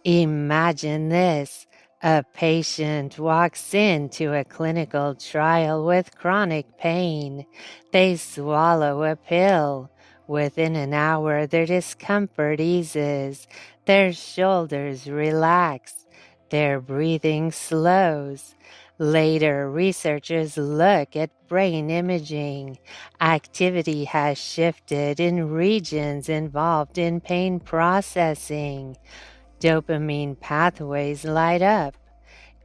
Imagine this. A patient walks into a clinical trial with chronic pain. They swallow a pill. Within an hour, their discomfort eases. Their shoulders relax. Their breathing slows. Later, researchers look at brain imaging. Activity has shifted in regions involved in pain processing. Dopamine pathways light up.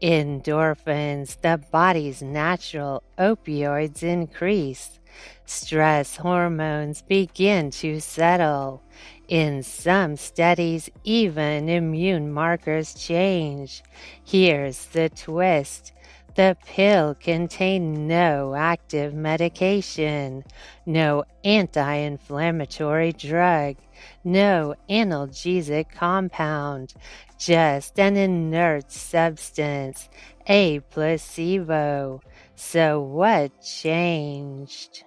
Endorphins, the body's natural opioids, increase. Stress hormones begin to settle. In some studies, even immune markers change. Here's the twist. The pill contained no active medication, no anti-inflammatory drug, no analgesic compound, just an inert substance, a placebo. So what changed?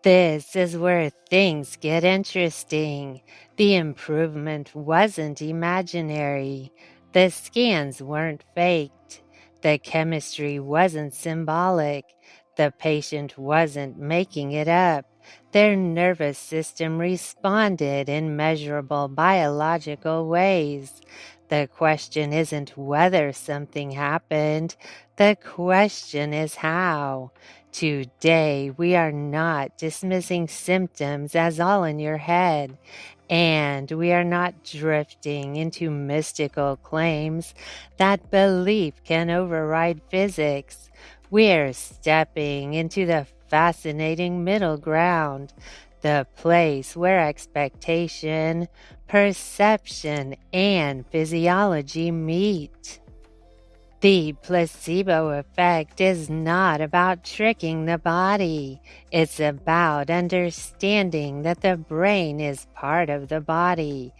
This is where things get interesting. The improvement wasn't imaginary. The scans weren't faked. The chemistry wasn't symbolic. The patient wasn't making it up. Their nervous system responded in measurable biological ways. The question isn't whether something happened. The question is how. Today, we are not dismissing symptoms as all in your head, and we are not drifting into mystical claims that belief can override physics. We're stepping into the fascinating middle ground, the place where expectation, perception, and physiology meet. The placebo effect is not about tricking the body. It's about understanding that the brain is part of the body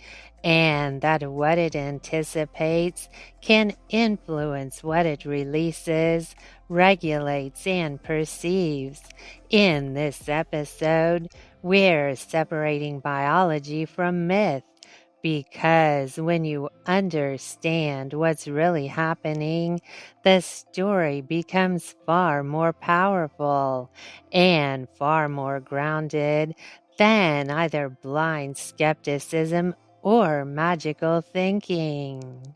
and that what it anticipates can influence what it releases, regulates, and perceives. In this episode, we're separating biology from myth. Because when you understand what's really happening, the story becomes far more powerful and far more grounded than either blind skepticism or magical thinking.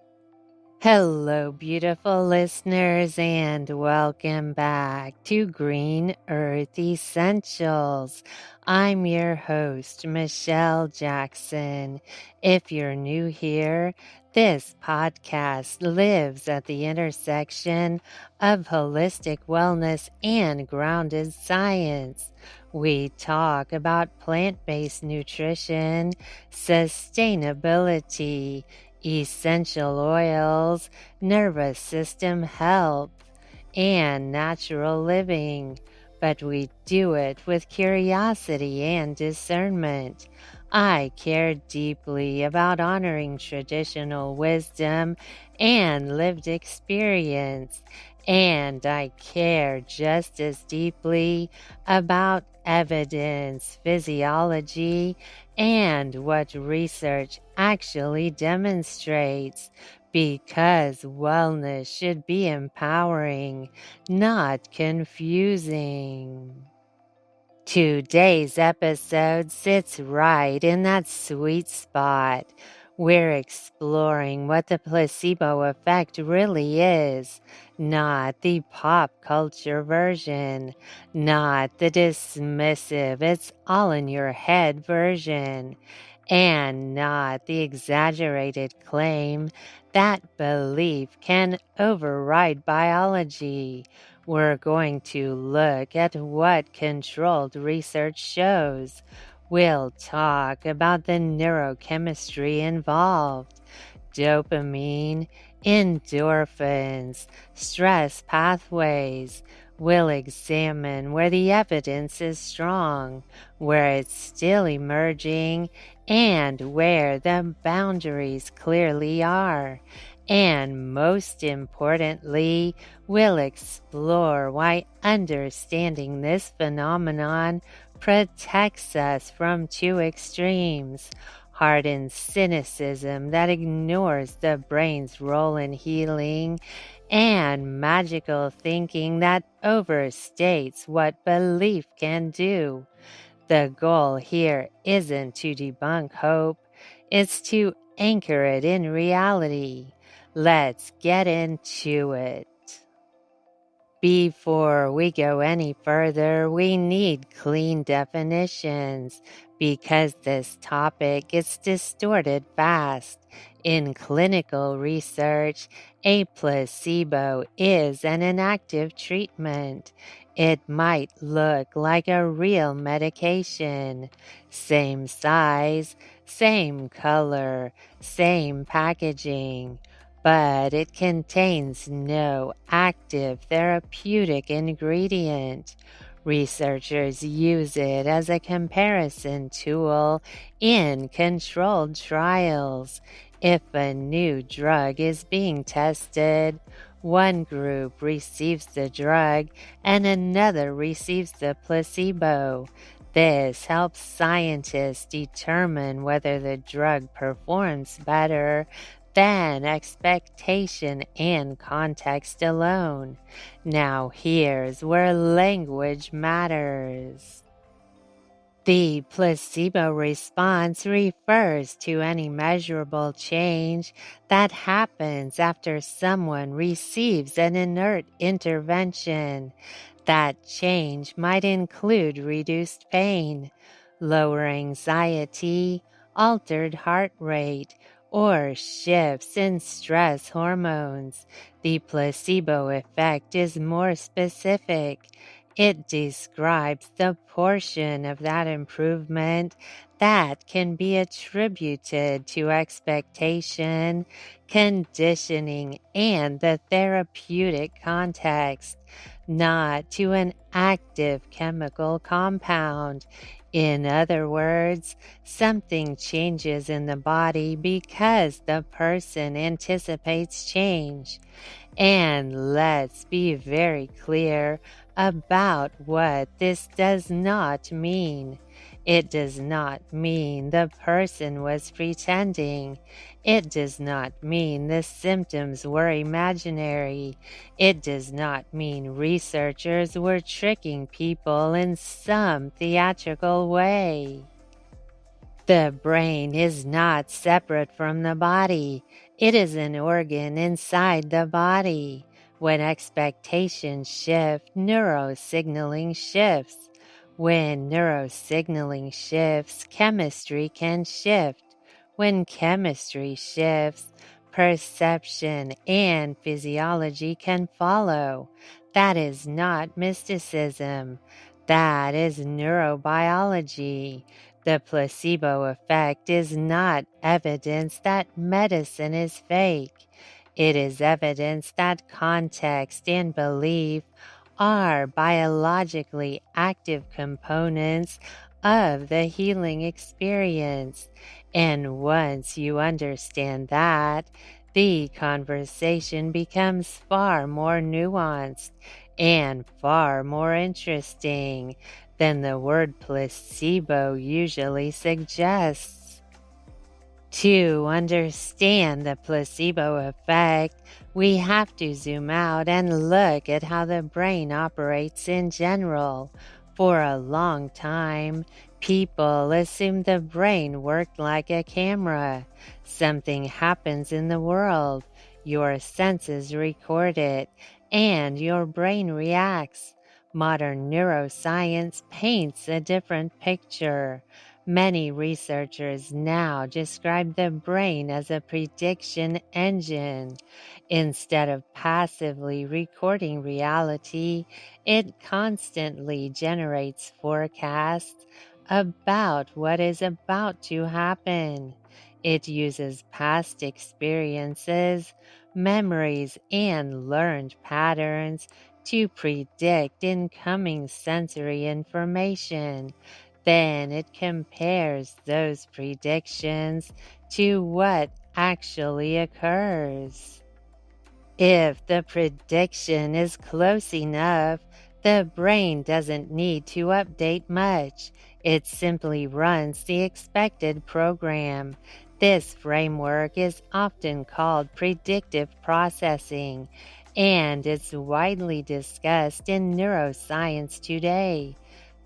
Hello, beautiful listeners, and welcome back to Green Earth Essentials. I'm your host, Michelle Jackson. If you're new here, this podcast lives at the intersection of holistic wellness and grounded science. We talk about plant-based nutrition, sustainability, essential oils, nervous system health, and natural living, but we do it with curiosity and discernment. I care deeply about honoring traditional wisdom and lived experience, and I care just as deeply about evidence, physiology, and what research actually demonstrates, because wellness should be empowering, not confusing. Today's episode sits right in that sweet spot. We're exploring what the placebo effect really is, not the pop culture version, not the dismissive, it's all in your head version, and not the exaggerated claim that belief can override biology. We're going to look at what controlled research shows. We'll talk about the neurochemistry involved, dopamine, endorphins, stress pathways. We'll examine where the evidence is strong, where it's still emerging, and where the boundaries clearly are. And most importantly, we'll explore why understanding this phenomenon protects us from two extremes: hardened cynicism that ignores the brain's role in healing, and magical thinking that overstates what belief can do. The goal here isn't to debunk hope, it's to anchor it in reality. Let's get into it. Before we go any further, we need clean definitions because this topic gets distorted fast. In clinical research, a placebo is an inactive treatment. It might look like a real medication. Same size, same color, same packaging, but it contains no active therapeutic ingredient. Researchers use it as a comparison tool in controlled trials. If a new drug is being tested, one group receives the drug and another receives the placebo. This helps scientists determine whether the drug performs better than expectation and context alone. Now here's where language matters. The placebo response refers to any measurable change that happens after someone receives an inert intervention. That change might include reduced pain, lower anxiety, altered heart rate, or shifts in stress hormones. The placebo effect is more specific. It describes the portion of that improvement that can be attributed to expectation, conditioning, and the therapeutic context, not to an active chemical compound. In other words, something changes in the body because the person anticipates change. And let's be very clear about what this does not mean. It does not mean the person was pretending. It does not mean the symptoms were imaginary. It does not mean researchers were tricking people in some theatrical way. The brain is not separate from the body. It is an organ inside the body. When expectations shift, neurosignaling shifts. When neurosignaling shifts, chemistry can shift. When chemistry shifts, perception and physiology can follow. That is not mysticism. That is neurobiology. The placebo effect is not evidence that medicine is fake. It is evidence that context and belief are biologically active components of the healing experience. And once you understand that, the conversation becomes far more nuanced and far more interesting than the word placebo usually suggests. To understand the placebo effect, we have to zoom out and look at how the brain operates in general. For a long time, people assumed the brain worked like a camera. Something happens in the world, your senses record it, and your brain reacts. Modern neuroscience paints a different picture. Many researchers now describe the brain as a prediction engine. Instead of passively recording reality, it constantly generates forecasts about what is about to happen. It uses past experiences, memories, and learned patterns to predict incoming sensory information. Then it compares those predictions to what actually occurs. If the prediction is close enough, the brain doesn't need to update much. It simply runs the expected program. This framework is often called predictive processing, and it's widely discussed in neuroscience today.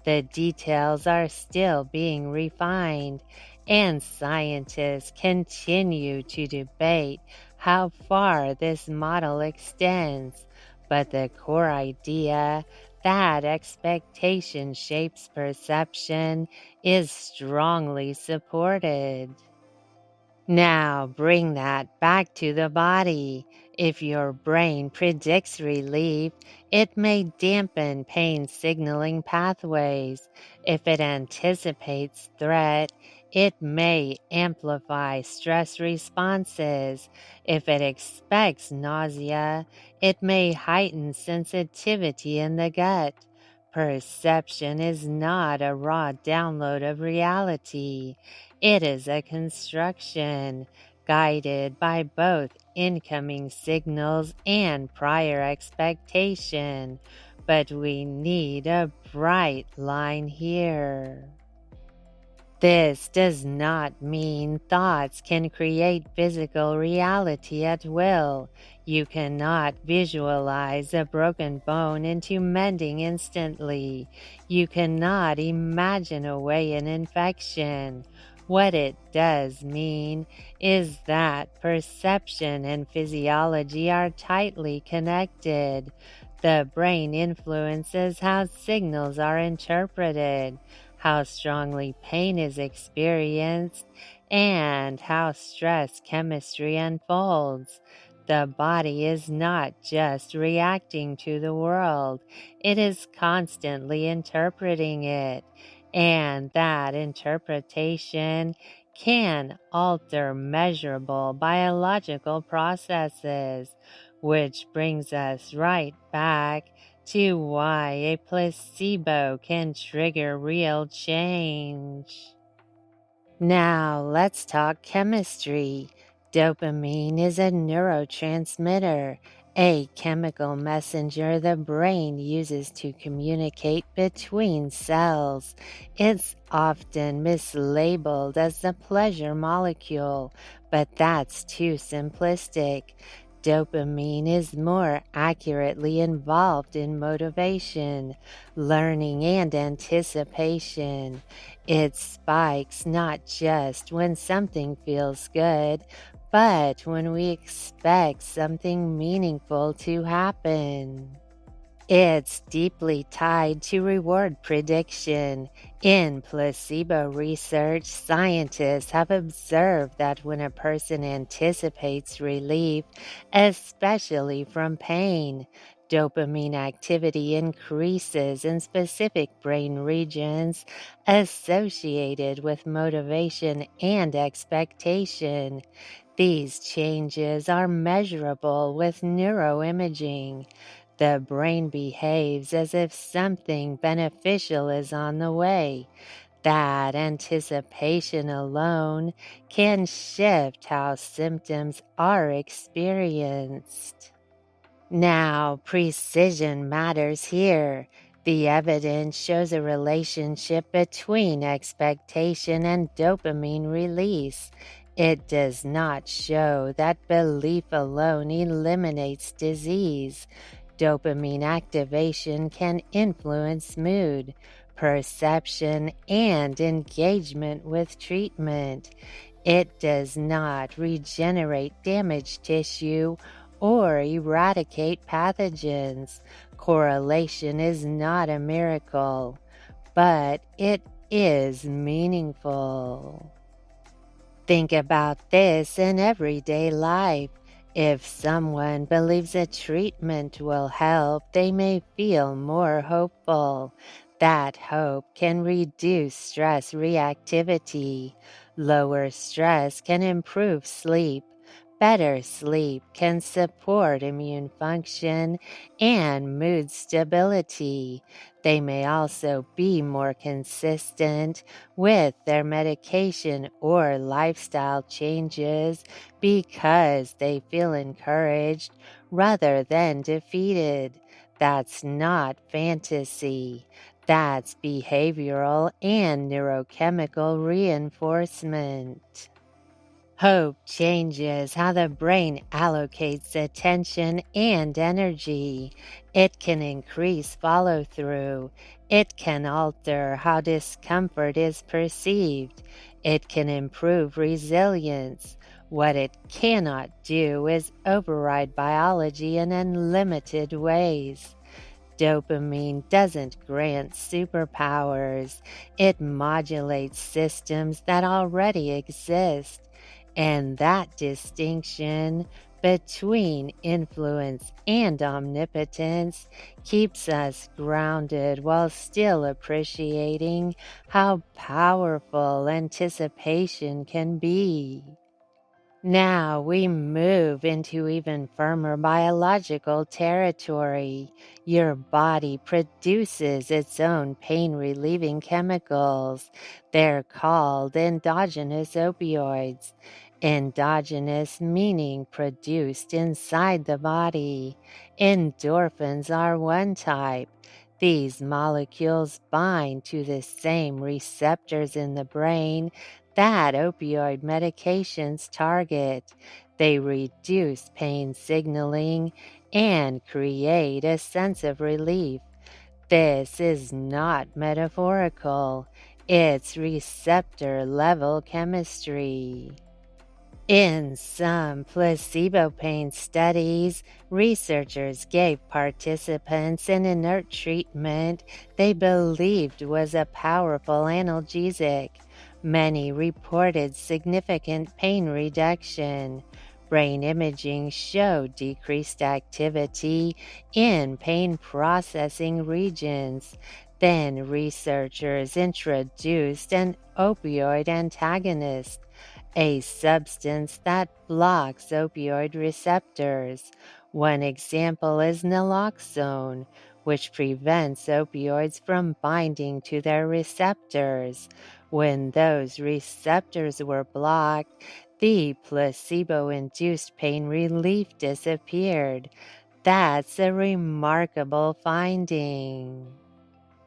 The details are still being refined, and scientists continue to debate how far this model extends. But the core idea that expectation shapes perception is strongly supported. Now bring that back to the body. If your brain predicts relief, it may dampen pain signaling pathways. If it anticipates threat, it may amplify stress responses. If it expects nausea, it may heighten sensitivity in the gut. Perception is not a raw download of reality. It is a construction guided by both incoming signals and prior expectation, but we need a bright line here. This does not mean thoughts can create physical reality at will. You cannot visualize a broken bone into mending instantly. You cannot imagine away an infection. What it does mean is that perception and physiology are tightly connected. The brain influences how signals are interpreted, how strongly pain is experienced, and how stress chemistry unfolds. The body is not just reacting to the world, it is constantly interpreting it, and that interpretation can alter measurable biological processes, which brings us right back to why a placebo can trigger real change. Now let's talk chemistry. Dopamine is a neurotransmitter, a chemical messenger the brain uses to communicate between cells. It's often mislabeled as the pleasure molecule, but that's too simplistic. Dopamine is more accurately involved in motivation, learning, and anticipation. It spikes not just when something feels good, but when we expect something meaningful to happen. It's deeply tied to reward prediction. In placebo research, scientists have observed that when a person anticipates relief, especially from pain, dopamine activity increases in specific brain regions associated with motivation and expectation. These changes are measurable with neuroimaging. The brain behaves as if something beneficial is on the way. That anticipation alone can shift how symptoms are experienced. Now, precision matters here. The evidence shows a relationship between expectation and dopamine release. It does not show that belief alone eliminates disease. Dopamine activation can influence mood, perception, and engagement with treatment. It does not regenerate damaged tissue or eradicate pathogens. Correlation is not a miracle, but it is meaningful. Think about this in everyday life. If someone believes a treatment will help, they may feel more hopeful. That hope can reduce stress reactivity. Lower stress can improve sleep. Better sleep can support immune function and mood stability. They may also be more consistent with their medication or lifestyle changes because they feel encouraged rather than defeated. That's not fantasy. That's behavioral and neurochemical reinforcement. Hope changes how the brain allocates attention and energy. It can increase follow through. It can alter how discomfort is perceived. It can improve resilience. What it cannot do is override biology in unlimited ways. Dopamine doesn't grant superpowers, it modulates systems that already exist. And that distinction between influence and omnipotence keeps us grounded while still appreciating how powerful anticipation can be. Now we move into even firmer biological territory. Your body produces its own pain relieving chemicals. They're called endogenous opioids. Endogenous meaning produced inside the body. Endorphins are one type. These molecules bind to the same receptors in the brain that opioid medications target. They reduce pain signaling and create a sense of relief. This is not metaphorical, it's receptor level chemistry. In some placebo pain studies, researchers gave participants an inert treatment they believed was a powerful analgesic. Many reported significant pain reduction. Brain imaging showed decreased activity in pain processing regions. Then researchers introduced an opioid antagonist, a substance that blocks opioid receptors. One example is naloxone, which prevents opioids from binding to their receptors. When those receptors were blocked, the placebo induced pain relief disappeared. That's a remarkable finding.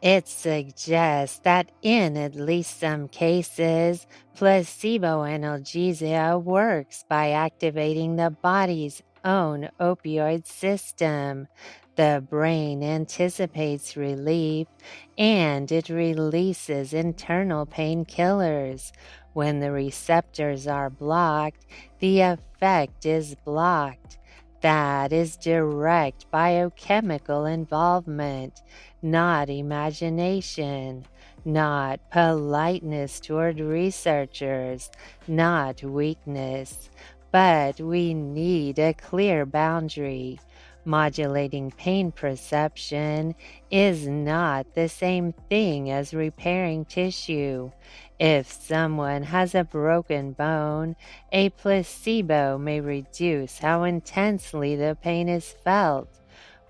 It suggests that in at least some cases, placebo analgesia works by activating the body's own opioid system. The brain anticipates relief and it releases internal painkillers. When the receptors are blocked, the effect is blocked. That is direct biochemical involvement, not imagination, not politeness toward researchers, not weakness. But we need a clear boundary. Modulating pain perception is not the same thing as repairing tissue. If someone has a broken bone, a placebo may reduce how intensely the pain is felt,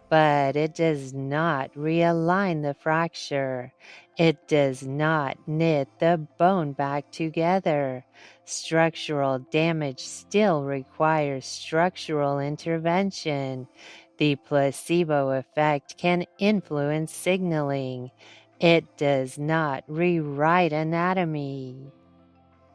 but it does not realign the fracture. It does not knit the bone back together. Structural damage still requires structural intervention. The placebo effect can influence signaling. It does not rewrite anatomy.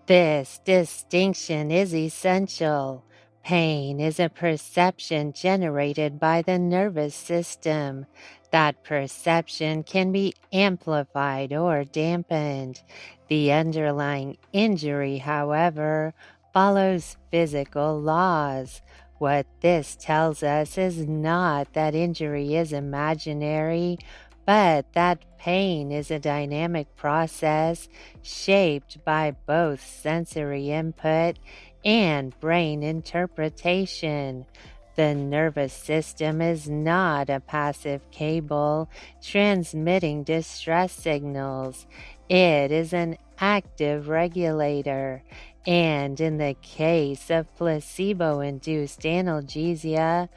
This distinction is essential. Pain is a perception generated by the nervous system. That perception can be amplified or dampened. The underlying injury, however, follows physical laws. What this tells us is not that injury is imaginary, but that pain is a dynamic process shaped by both sensory input and brain interpretation. The nervous system is not a passive cable transmitting distress signals. It is an active regulator. And in the case of placebo-induced analgesia,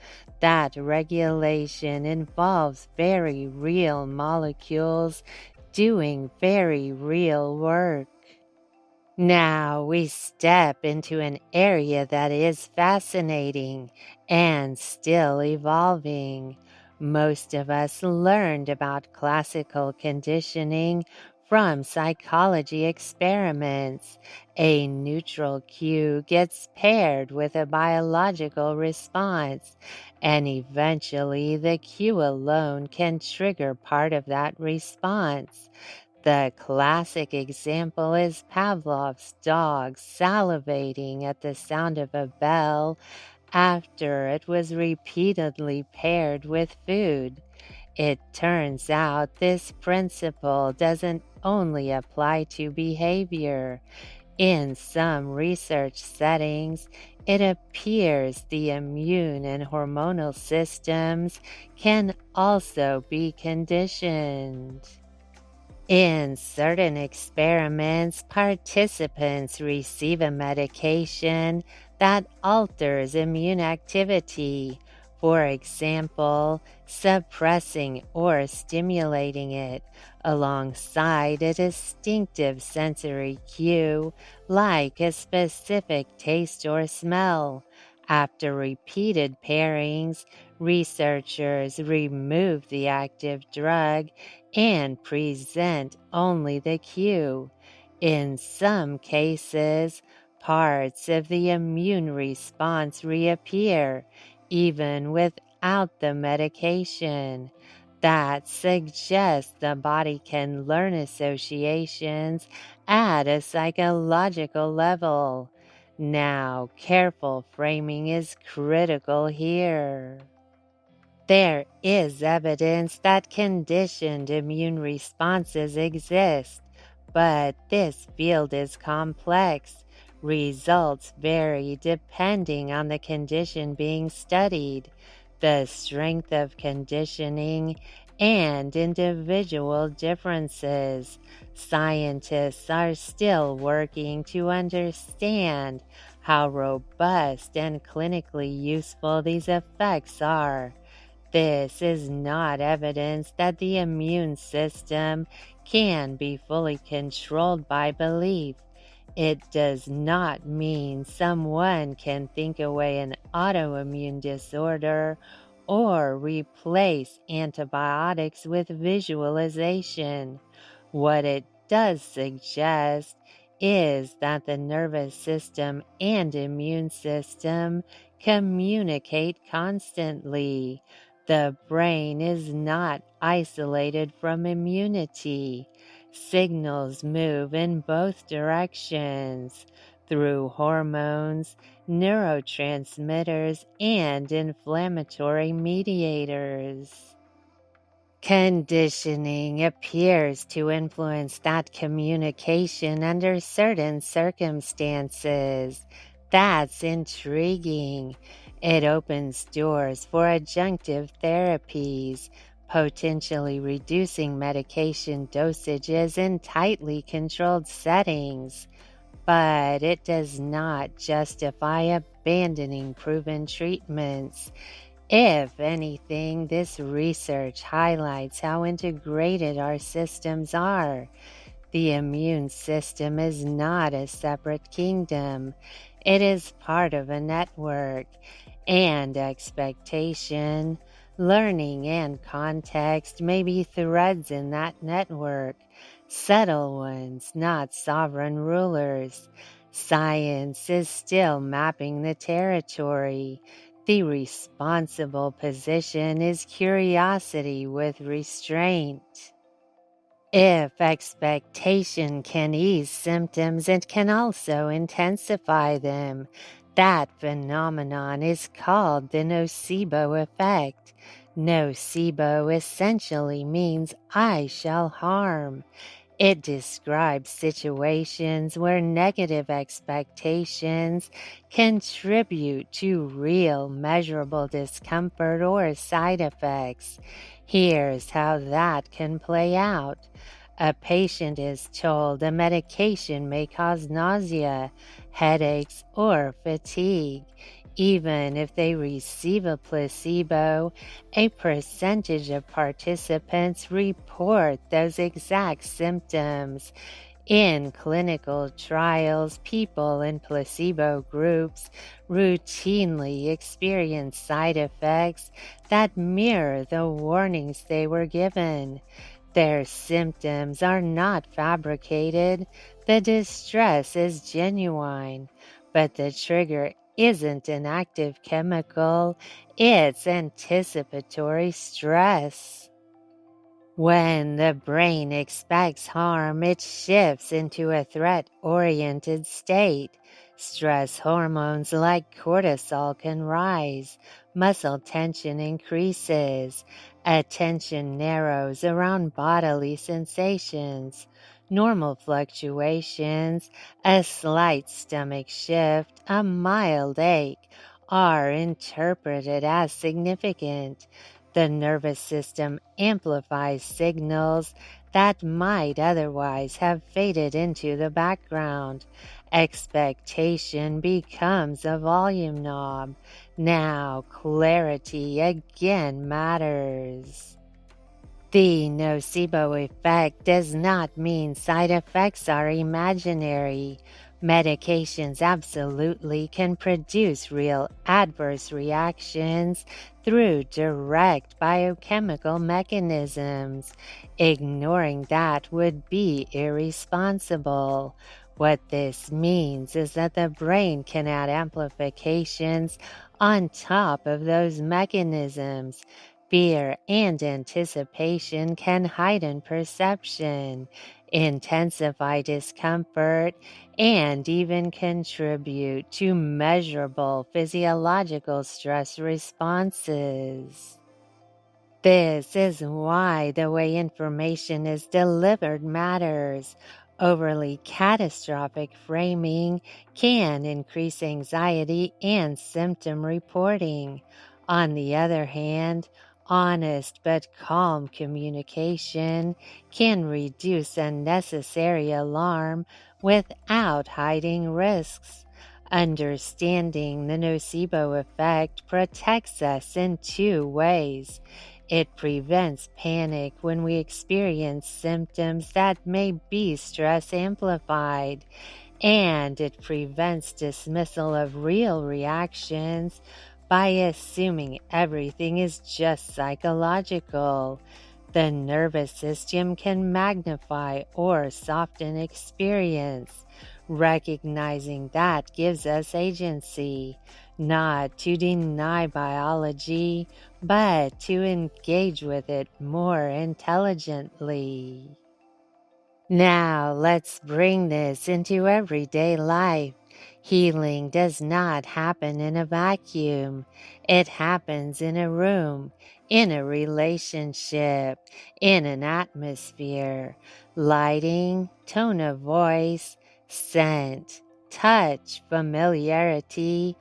that regulation involves very real molecules doing very real work. Now we step into an area that is fascinating and still evolving. Most of us learned about classical conditioning from psychology experiments. A neutral cue gets paired with a biological response, and eventually the cue alone can trigger part of that response. The classic example is Pavlov's dog salivating at the sound of a bell after it was repeatedly paired with food. It turns out this principle doesn't only apply to behavior. In some research settings, it appears the immune and hormonal systems can also be conditioned. In certain experiments, participants receive a medication that alters immune activity, for example, suppressing or stimulating it, alongside a distinctive sensory cue like a specific taste or smell. After repeated pairings, researchers remove the active drug and present only the cue. In some cases, parts of the immune response reappear, even without the medication. That suggests the body can learn associations at a psychological level. Now, careful framing is critical here. There is evidence that conditioned immune responses exist, but this field is complex. Results vary depending on the condition being studied, the strength of conditioning, and individual differences. Scientists are still working to understand how robust and clinically useful these effects are. This is not evidence that the immune system can be fully controlled by belief. It does not mean someone can think away an autoimmune disorder or replace antibiotics with visualization. What it does suggest is that the nervous system and immune system communicate constantly. The brain is not isolated from immunity. Signals move in both directions through hormones, neurotransmitters, and inflammatory mediators. Conditioning appears to influence that communication under certain circumstances. That's intriguing. It opens doors for adjunctive therapies, potentially reducing medication dosages in tightly controlled settings. But it does not justify abandoning proven treatments. If anything, this research highlights how integrated our systems are. The immune system is not a separate kingdom. It is part of a network, and expectation, learning, and context may be threads in that network, subtle ones, not sovereign rulers. Science is still mapping the territory. The responsible position is curiosity with restraint. If expectation can ease symptoms, it can also intensify them. That phenomenon is called the nocebo effect. Nocebo essentially means I shall harm. It describes situations where negative expectations contribute to real measurable discomfort or side effects. Here's how that can play out. A patient is told a medication may cause nausea, headaches, or fatigue. Even if they receive a placebo, a percentage of participants report those exact symptoms. In clinical trials, people in placebo groups routinely experience side effects that mirror the warnings they were given. Their symptoms are not fabricated, the distress is genuine, but the trigger isn't an active chemical, it's anticipatory stress. When the brain expects harm, it shifts into a threat-oriented state. Stress hormones like cortisol can rise, muscle tension increases, attention narrows around bodily sensations, normal fluctuations, a slight stomach shift, a mild ache are interpreted as significant. The nervous system amplifies signals that might otherwise have faded into the background. Expectation becomes a volume knob. Now clarity again matters. The nocebo effect does not mean side effects are imaginary. Medications absolutely can produce real adverse reactions through direct biochemical mechanisms. Ignoring that would be irresponsible. What this means is that the brain can add amplifications on top of those mechanisms. Fear and anticipation can heighten perception, intensify discomfort, and even contribute to measurable physiological stress responses. This is why the way information is delivered matters. Overly catastrophic framing can increase anxiety and symptom reporting. On the other hand, honest but calm communication can reduce unnecessary alarm without hiding risks. Understanding the nocebo effect protects us in two ways. It prevents panic when we experience symptoms that may be stress amplified, and it prevents dismissal of real reactions by assuming everything is just psychological. The nervous system can magnify or soften experience. Recognizing that gives us agency, not to deny biology, but to engage with it more intelligently. Now let's bring this into everyday life. Healing does not happen in a vacuum. It happens in a room, in a relationship, in an atmosphere. Lighting, tone of voice, scent, touch, familiarity,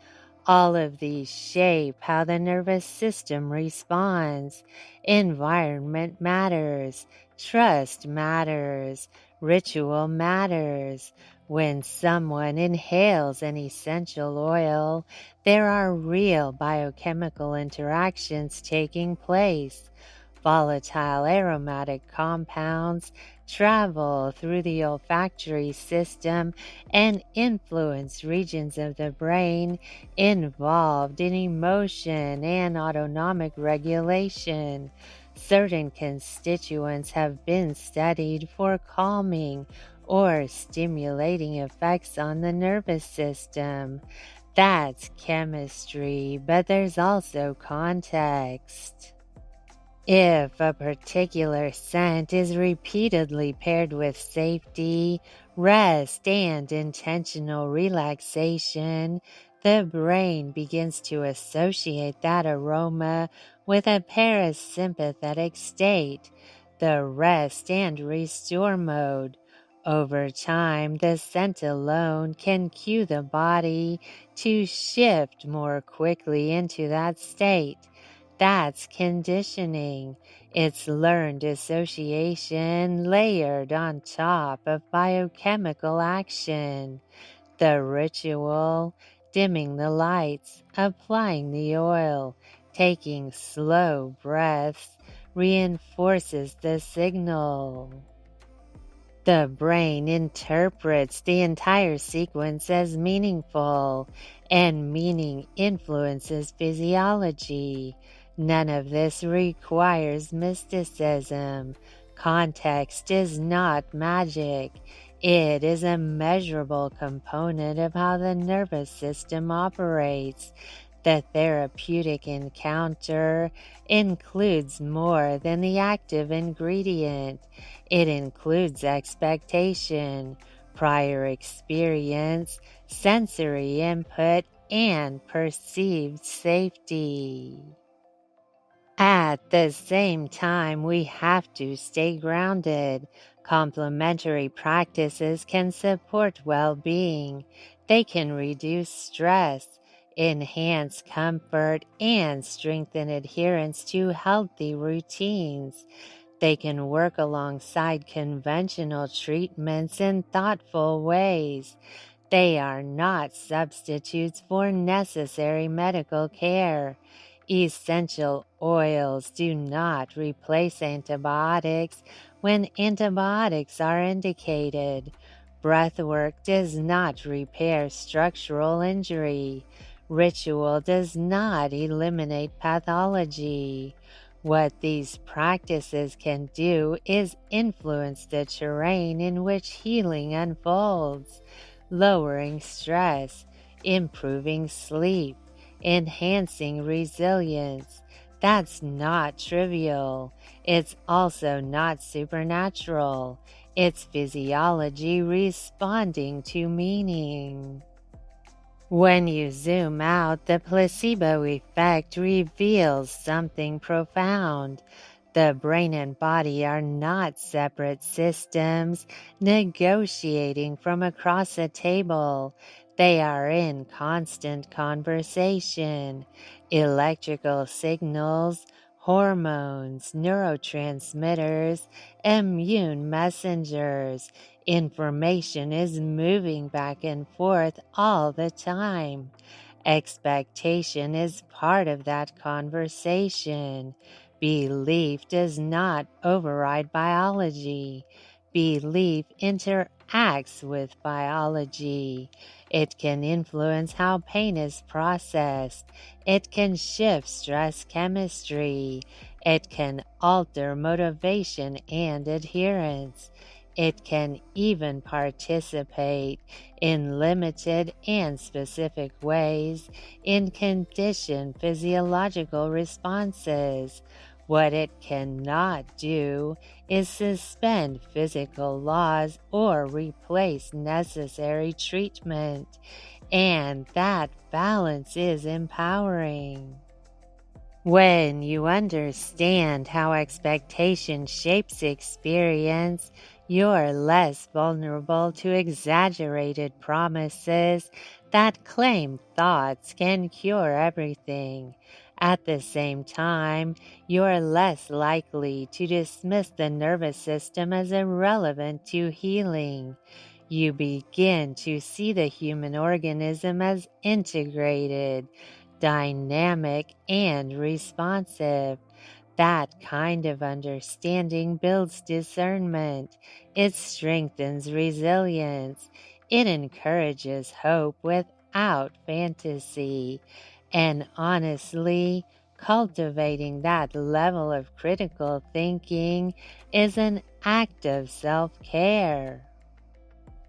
all of these shape how the nervous system responds. Environment matters. Trust matters. Ritual matters. When someone inhales an essential oil, there are real biochemical interactions taking place. Volatile aromatic compounds travel through the olfactory system and influence regions of the brain involved in emotion and autonomic regulation. Certain constituents have been studied for calming or stimulating effects on the nervous system. That's chemistry, but there's also context. If a particular scent is repeatedly paired with safety, rest, and intentional relaxation, the brain begins to associate that aroma with a parasympathetic state, the rest and restore mode. Over time, the scent alone can cue the body to shift more quickly into that state. That's conditioning. It's learned association layered on top of biochemical action. The ritual, dimming the lights, applying the oil, taking slow breaths, reinforces the signal. The brain interprets the entire sequence as meaningful, and meaning influences physiology. None of this requires mysticism. Context is not magic. It is a measurable component of how the nervous system operates. The therapeutic encounter includes more than the active ingredient. It includes expectation, prior experience, sensory input, and perceived safety. At the same time, we have to stay grounded. Complementary practices can support well-being. They can reduce stress, enhance comfort, and strengthen adherence to healthy routines. They can work alongside conventional treatments in thoughtful ways. They are not substitutes for necessary medical care. Essential oils do not replace antibiotics when antibiotics are indicated. Breathwork does not repair structural injury. Ritual does not eliminate pathology. What these practices can do is influence the terrain in which healing unfolds, lowering stress, improving sleep, enhancing resilience. That's not trivial. It's also not supernatural. It's physiology responding to meaning. When you zoom out, the placebo effect reveals something profound. The brain and body are not separate systems negotiating from across a table. They are in constant conversation. Electrical signals, hormones, neurotransmitters, immune messengers. Information is moving back and forth all the time. Expectation is part of that conversation. Belief does not override biology. Belief interacts with biology. It can influence how pain is processed. It can shift stress chemistry. It can alter motivation and adherence. It can even participate in limited and specific ways in conditioned physiological responses. What it cannot do is suspend physical laws or replace necessary treatment, and that balance is empowering. When you understand how expectation shapes experience, you're less vulnerable to exaggerated promises that claim thoughts can cure everything. At the same time, you're less likely to dismiss the nervous system as irrelevant to healing. You begin to see the human organism as integrated, dynamic, and responsive. That kind of understanding builds discernment. It strengthens resilience. It encourages hope without fantasy. And honestly, cultivating that level of critical thinking is an act of self-care.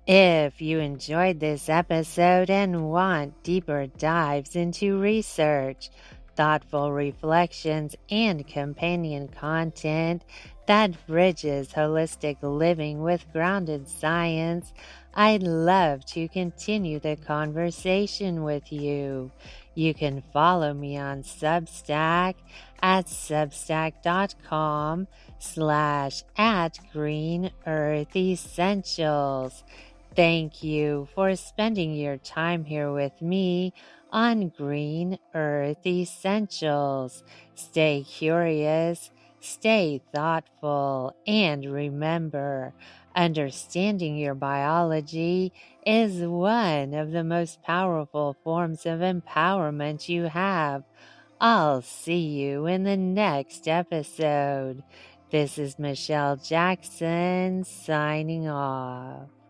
If you enjoyed this episode and want deeper dives into research, thoughtful reflections, and companion content that bridges holistic living with grounded science, I'd love to continue the conversation with you. You can follow me on Substack at substack.com/at Green Earth Essentials. Thank you for spending your time here with me on Green Earth Essentials. Stay curious, stay thoughtful, and remember, understanding your biology is one of the most powerful forms of empowerment you have. I'll see you in the next episode. This is Michelle Jackson signing off.